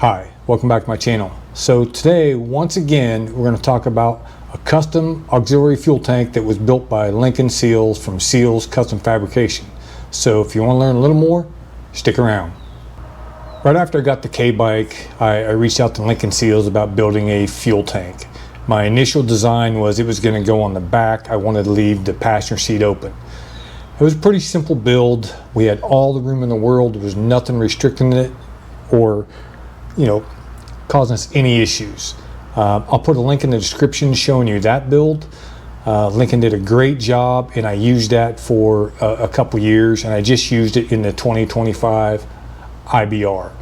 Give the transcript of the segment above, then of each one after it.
Hi, welcome back to my channel. So today, once again, we're going to talk about a custom auxiliary fuel tank that was built by Lincoln Seals from Seals Custom Fabrication. So if you want to learn a little more, stick around. Right after I got the K-bike, I reached out to Lincoln Seals about building a fuel tank. My initial design was it was going to go on the back. I wanted to leave the passenger seat open. It was a pretty simple build. We had all the room in the world. There was nothing restricting it or causing us any issues. I'll put a link in the description showing you that build. Lincoln did a great job, and I used that for a couple years, and I just used it in the 2025 IBR.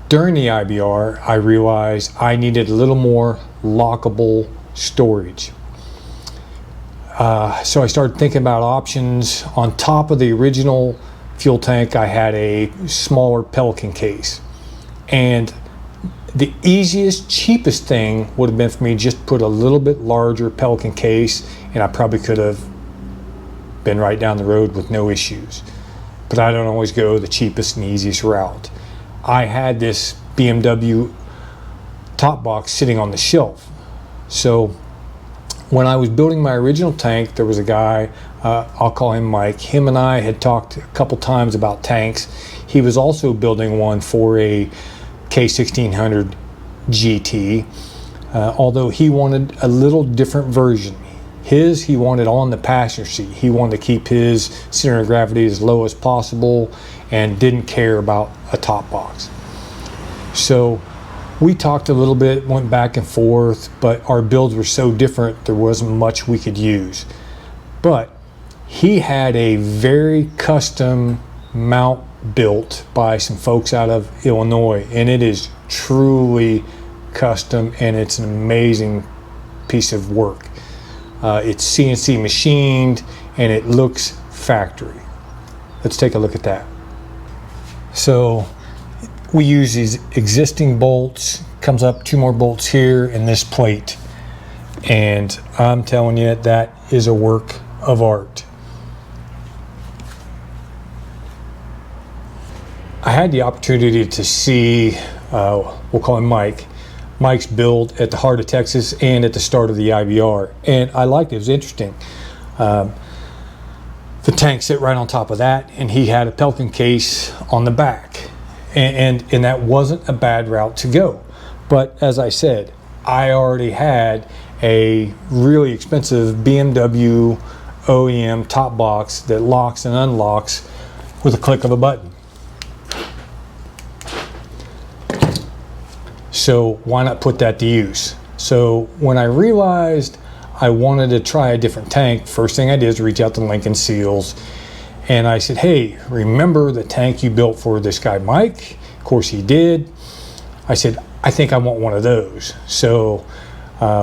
During the IBR, I realized I needed a little more lockable storage. So I started thinking about options. On top of the original fuel tank, I had a smaller Pelican case. And the easiest, cheapest thing would have been for me just put a little bit larger Pelican case, and I probably could have been right down the road with no issues. But I don't always go the cheapest and easiest route. I had this BMW top box sitting on the shelf. So when I was building my original tank, there was a guy, I'll call him Mike. Him and I had talked a couple times about tanks. He was also building one for a K1600 GT, although he wanted a little different version. He wanted on the passenger seat. He wanted to keep his center of gravity as low as possible and didn't care about a top box. So we talked a little bit, went back and forth, but our builds were so different, there wasn't much we could use. But he had a very custom mount built by some folks out of Illinois, and it is truly custom, and it's an amazing piece of work. It's CNC machined, and it looks factory. Let's take a look at that. So we use these existing bolts, comes up 2 more bolts here and this plate, and I'm telling you, that is a work of art. I had the opportunity to see, we'll call him Mike's build at the heart of Texas and at the start of the IBR, and I liked it. It was interesting. The tank sit right on top of that, and he had a Pelican case on the back. And that wasn't a bad route to go. But as I said, I already had a really expensive BMW OEM top box that locks and unlocks with a click of a button. So why not put that to use? So when I realized I wanted to try a different tank, first thing I did is reach out to Lincoln Seals. And I said, hey, remember the tank you built for this guy, Mike? Of course he did. I said, I think I want one of those. So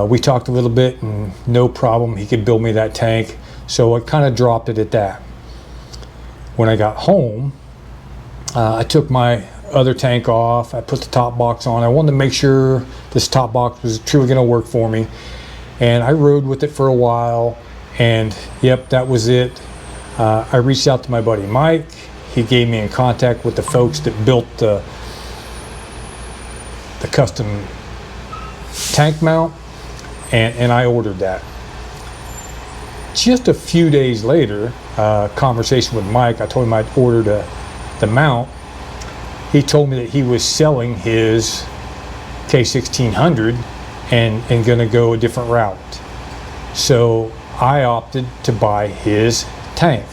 we talked a little bit, and no problem, he could build me that tank. So I kind of dropped it at that. When I got home, I took my other tank off. I put the top box on. I wanted to make sure this top box was truly going to work for me. And I rode with it for a while, and yep, that was it. I reached out to my buddy Mike. He gave me in contact with the folks that built the custom tank mount, and I ordered that. Just a few days later, conversation with Mike, I told him I'd ordered the mount. He told me that he was selling his K1600 and going to go a different route. So I opted to buy his tank.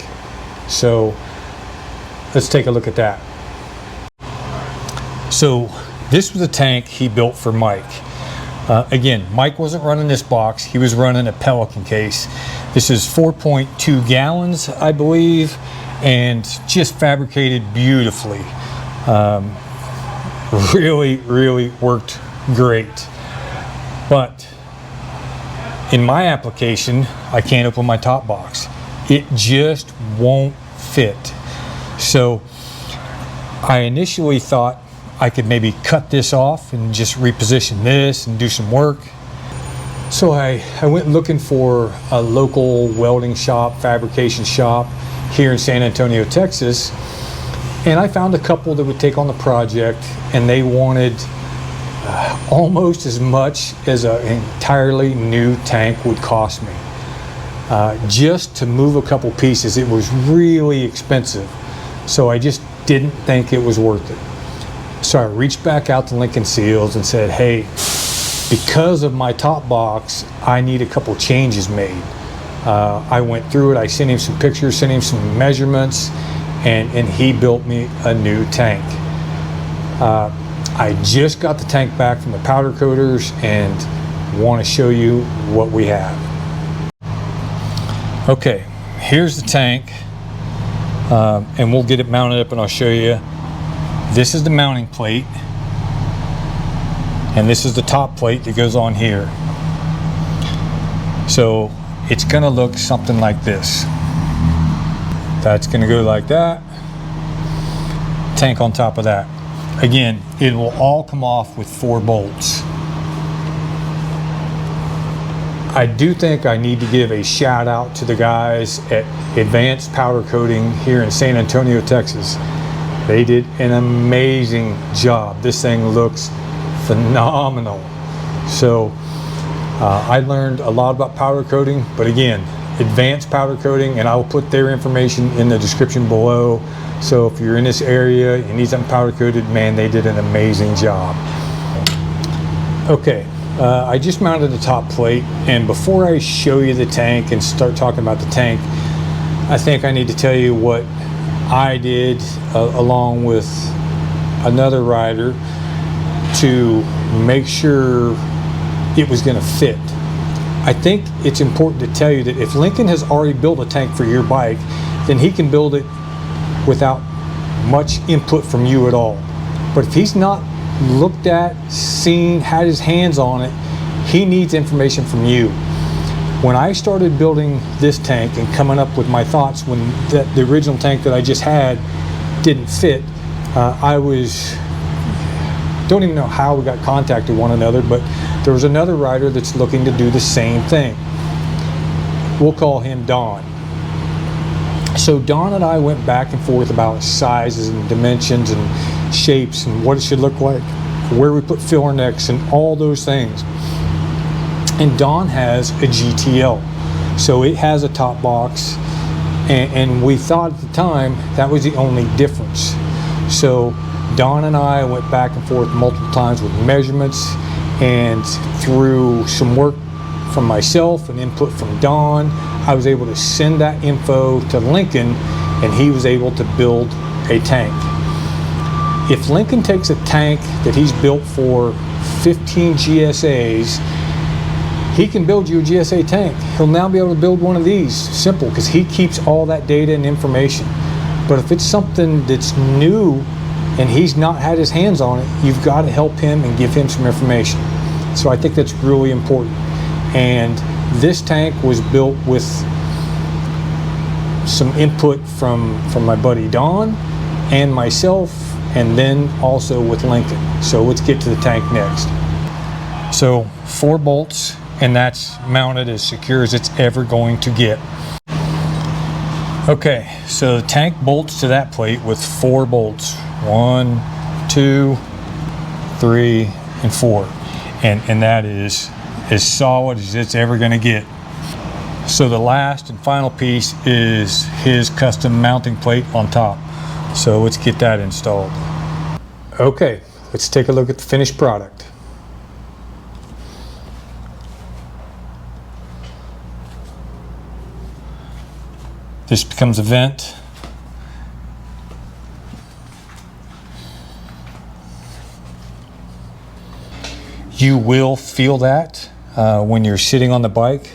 So let's take a look at that. So this was a tank he built for Mike. Again, Mike wasn't running this box. He was running a Pelican case. This is 4.2 gallons, I believe, and just fabricated beautifully. Really worked great. But in my application, I can't open my top box. It just won't fit. So I initially thought I could maybe cut this off and just reposition this and do some work. So I went looking for a local welding shop, fabrication shop here in San Antonio, Texas, And I found a couple that would take on the project, and they wanted almost as much as an entirely new tank would cost me. Just to move a couple pieces, it was really expensive. So I just didn't think it was worth it. So I reached back out to Lincoln Seals and said, hey, because of my top box, I need a couple changes made. I went through it, I sent him some pictures, sent him some measurements, and he built me a new tank. I just got the tank back from the powder coaters and want to show you what we have. Okay, here's the tank, and we'll get it mounted up and I'll show you. This is the mounting plate, and this is the top plate that goes on here. So it's gonna look something like this. That's gonna go like that. Tank on top of that. Again, it will all come off with 4 bolts. I do think I need to give a shout out to the guys at Advanced Powder Coating here in San Antonio, Texas. They did an amazing job. This thing looks phenomenal. So I learned a lot about powder coating, but again, Advanced Powder Coating, and I will put their information in the description below. So if you're in this area, you need something powder coated, man, they did an amazing job. Okay, I just mounted the top plate, and before I show you the tank and start talking about the tank, I think I need to tell you what I did along with another rider to make sure it was going to fit. I think it's important to tell you that if Lincoln has already built a tank for your bike, then he can build it without much input from you at all. But if he's not looked at, seen, had his hands on it, he needs information from you. When I started building this tank and coming up with my thoughts when the original tank that I just had didn't fit, don't even know how we got contacted one another, but there was another rider that's looking to do the same thing. We'll call him Don. So Don and I went back and forth about sizes and dimensions and shapes and what it should look like, where we put filler necks and all those things. And Don has a GTL, so it has a top box, and we thought at the time that was the only difference. So Don and I went back and forth multiple times with measurements, and through some work from myself and input from Don, I was able to send that info to Lincoln, and he was able to build a tank. If Lincoln takes a tank that he's built for 15 GSAs, he can build you a GSA tank. He'll now be able to build one of these, simple, because he keeps all that data and information. But if it's something that's new and he's not had his hands on it, you've got to help him and give him some information. So I think that's really important. And this tank was built with some input from my buddy Don and myself, and then also with Lincoln. So let's get to the tank next. So 4 bolts, and that's mounted as secure as it's ever going to get. Okay, so the tank bolts to that plate with 4 bolts. 1, 2, 3, and 4. And that is as solid as it's ever going to get. So the last and final piece is his custom mounting plate on top. So let's get that installed. Okay, let's take a look at the finished product. This becomes a vent. You will feel that when you're sitting on the bike.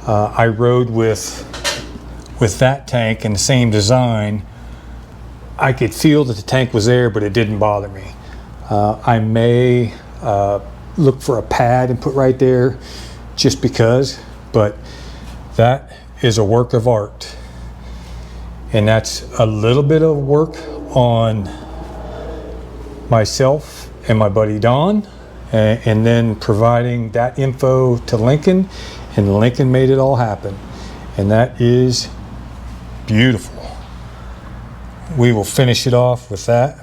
I rode with that tank in the same design. I could feel that the tank was there, but it didn't bother me. I may look for a pad and put right there just because, but that is a work of art. And that's a little bit of work on myself and my buddy Don, and then providing that info to Lincoln, and Lincoln made it all happen. And that is beautiful. we will finish it off with that.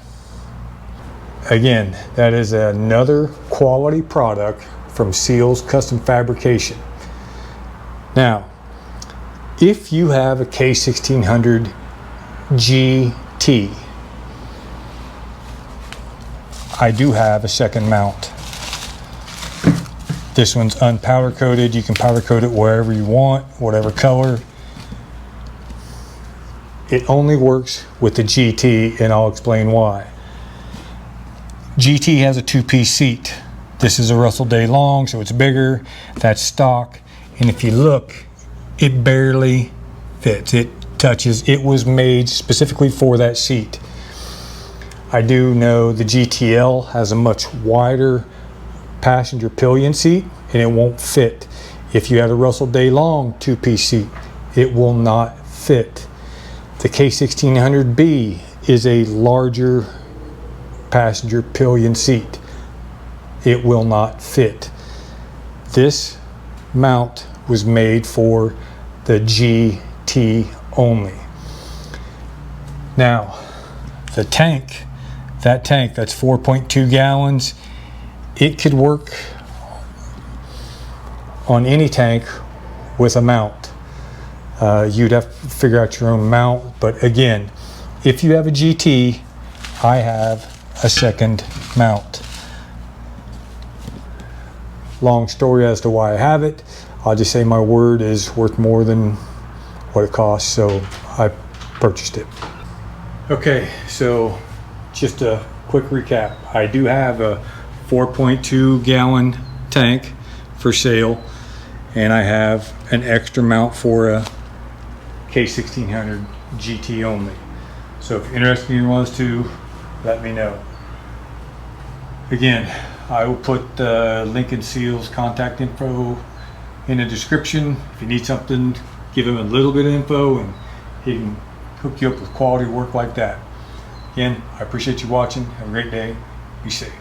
Again, that is another quality product from Seals Custom Fabrication. Now, if you have a K1600 GT, I do have a second mount. This one's unpowder coated. You can powder coat it wherever you want, whatever color. It only works with the GT, and I'll explain why. GT has a two-piece seat. This is a Russell Day long, so it's bigger. That's stock. And if you look, it barely fits. It touches. It was made specifically for that seat. I do know the GTL has a much wider passenger pillion seat, and it won't fit. If you had a Russell Day long two-piece seat, it will not fit. The K1600B is a larger passenger pillion seat. It will not fit. This mount was made for the GT only. Now, the tank, that tank, that's 4.2 gallons, it could work on any tank with a mount. You'd have to figure out your own mount, but again, if you have a GT, I have a second mount. Long story as to why I have it. I'll just say my word is worth more than what it costs, so I purchased it. Okay, so just a quick recap. I do have a 4.2 gallon tank for sale, and I have an extra mount for a K1600 GT only. So if you're interested in one of those two, let me know. Again, I will put Lincoln Seals contact info in the description. If you need something, give him a little bit of info and he can hook you up with quality work like that. Again, I appreciate you watching. Have a great day. Be safe.